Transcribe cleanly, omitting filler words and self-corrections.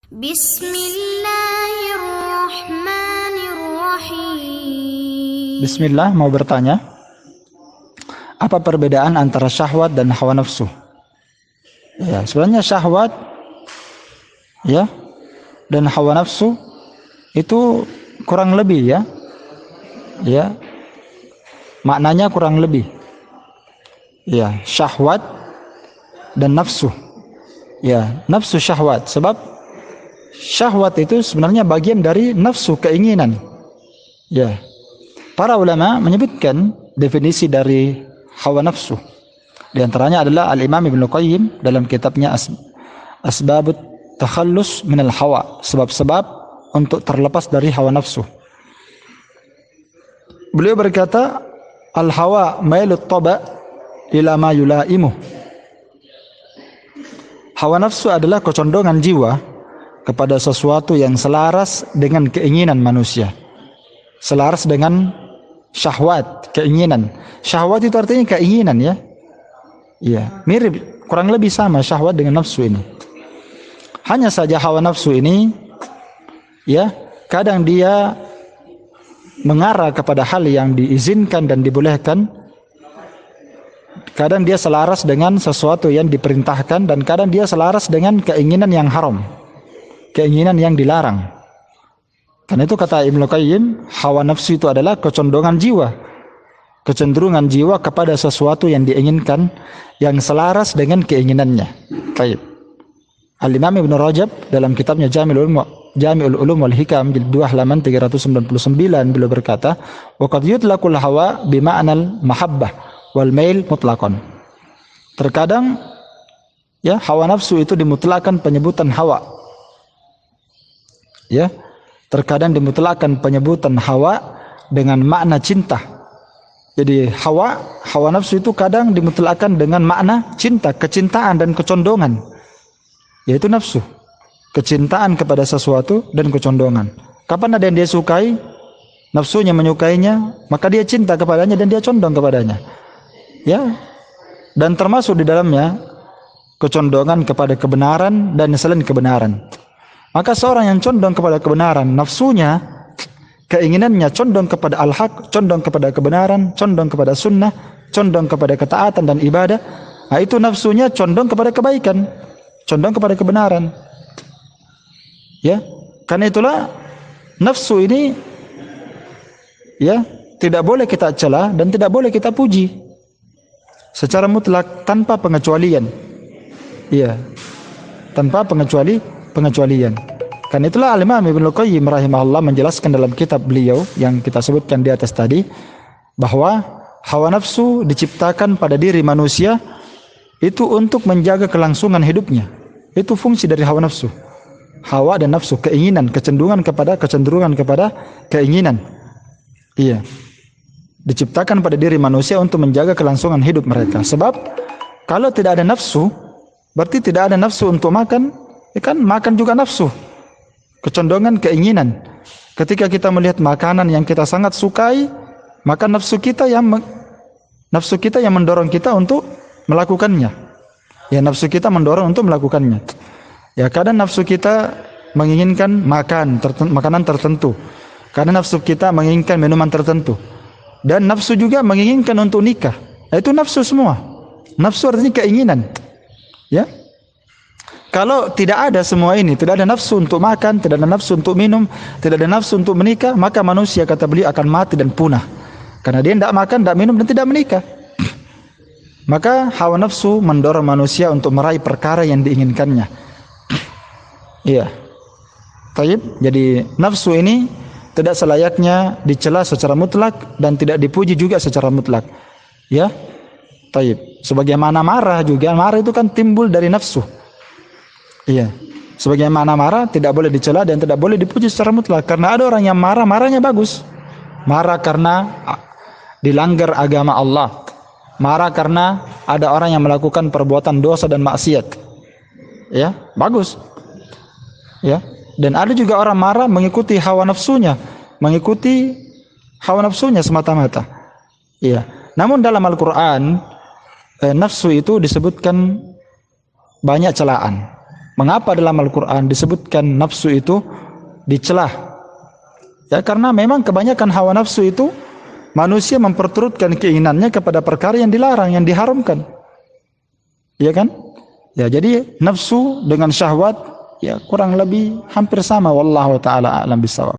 Bismillahirrahmanirrahim. Bismillah, mau bertanya, apa perbedaan antara syahwat dan hawa nafsu? Ya, sebenarnya syahwat ya dan hawa nafsu itu kurang lebih ya. Ya. Maknanya kurang lebih. Ya, syahwat dan nafsu. Ya, nafsu syahwat, sebab syahwat itu sebenarnya bagian dari nafsu, keinginan. Ya. Para ulama menyebutkan definisi dari hawa nafsu. Di antaranya adalah Al-Imam Ibnu Qayyim dalam kitabnya Asbabut Takhallus minal Hawa, sebab-sebab untuk terlepas dari hawa nafsu. Beliau berkata, al-hawa mailut taba ila ma yulaimu. Hawa nafsu adalah kecondongan jiwa kepada sesuatu yang selaras dengan keinginan manusia. Selaras dengan syahwat, keinginan. Syahwat itu artinya keinginan ya. Iya, mirip, kurang lebih sama syahwat dengan nafsu ini. Hanya saja hawa nafsu ini ya, kadang dia mengarah kepada hal yang diizinkan dan dibolehkan. Kadang dia selaras dengan sesuatu yang diperintahkan, dan kadang dia selaras dengan keinginan yang haram, keinginan yang dilarang. Karena itu kata Ibnu Qayyim, hawa nafsu itu adalah kecondongan jiwa, kecenderungan jiwa kepada sesuatu yang diinginkan, yang selaras dengan keinginannya. Baik. Al-Imam Ibnu Rajab dalam kitabnya Jami'ul Ulum wal Hikam jilid 2 halaman 399 beliau berkata, wa qad yutlaqul hawa bima'nal mahabbah wal mail mutlaqan. Terkadang ya, hawa nafsu itu dimutlakkan penyebutan hawa. Ya, terkadang dimutlakkan penyebutan hawa dengan makna cinta. Jadi hawa nafsu itu kadang dimutlakkan dengan makna cinta, kecintaan dan kecondongan. Yaitu nafsu, kecintaan kepada sesuatu dan kecondongan. Kapan ada yang dia sukai, nafsunya menyukainya, maka dia cinta kepadanya dan dia condong kepadanya. Ya, dan termasuk di dalamnya kecondongan kepada kebenaran dan selain kebenaran. Maka seorang yang condong kepada kebenaran, nafsunya, keinginannya condong kepada al-haq, condong kepada kebenaran, condong kepada sunnah, condong kepada ketaatan dan ibadah. Nah, itu nafsunya condong kepada kebaikan, condong kepada kebenaran. Ya, karena itulah nafsu ini ya tidak boleh kita cela dan tidak boleh kita puji secara mutlak tanpa pengecualian. Ya, tanpa pengecualian. Karena itulah Al-Imam Ibnu Qayyim rahimahullah menjelaskan dalam kitab beliau yang kita sebutkan di atas tadi, bahwa hawa nafsu diciptakan pada diri manusia itu untuk menjaga kelangsungan hidupnya. Itu fungsi dari hawa nafsu. Hawa dan nafsu, keinginan, kecenderungan kepada keinginan. Iya. Diciptakan pada diri manusia untuk menjaga kelangsungan hidup mereka. Sebab kalau tidak ada nafsu, berarti tidak ada nafsu untuk makan, ya kan makan juga nafsu. Kecondongan keinginan. Ketika kita melihat makanan yang kita sangat sukai, maka nafsu kita yang mendorong kita untuk melakukannya. Ya, nafsu kita mendorong untuk melakukannya. Ya, kadang nafsu kita menginginkan makanan tertentu. Kadang nafsu kita menginginkan minuman tertentu. Dan nafsu juga menginginkan untuk nikah. Itu nafsu semua. Nafsu artinya keinginan. Ya. Kalau tidak ada semua ini, tidak ada nafsu untuk makan, tidak ada nafsu untuk minum, tidak ada nafsu untuk menikah, maka manusia, kata beliau, akan mati dan punah. Karena dia tidak makan, tidak minum, dan tidak menikah. Maka hawa nafsu mendorong manusia untuk meraih perkara yang diinginkannya. Iya. Taib. Jadi nafsu ini tidak selayaknya dicela secara mutlak dan tidak dipuji juga secara mutlak. Ya. Taib. Sebagaimana marah juga, marah itu kan timbul dari nafsu. Iya. Sebagaimana marah tidak boleh dicela dan tidak boleh dipuji secara mutlak, karena ada orang yang marahnya bagus. Marah karena dilanggar agama Allah. Marah karena ada orang yang melakukan perbuatan dosa dan maksiat. Ya, bagus. Ya, dan ada juga orang marah mengikuti hawa nafsunya, semata-mata. Iya. Namun dalam Al-Qur'an nafsu itu disebutkan banyak celaan. Mengapa dalam Al-Quran disebutkan nafsu itu dicelah? Ya, karena memang kebanyakan hawa nafsu itu manusia memperturutkan keinginannya kepada perkara yang dilarang, yang diharamkan. Ya kan? Ya, jadi nafsu dengan syahwat ya kurang lebih hampir sama. Wallahu taala a'lam bishawab.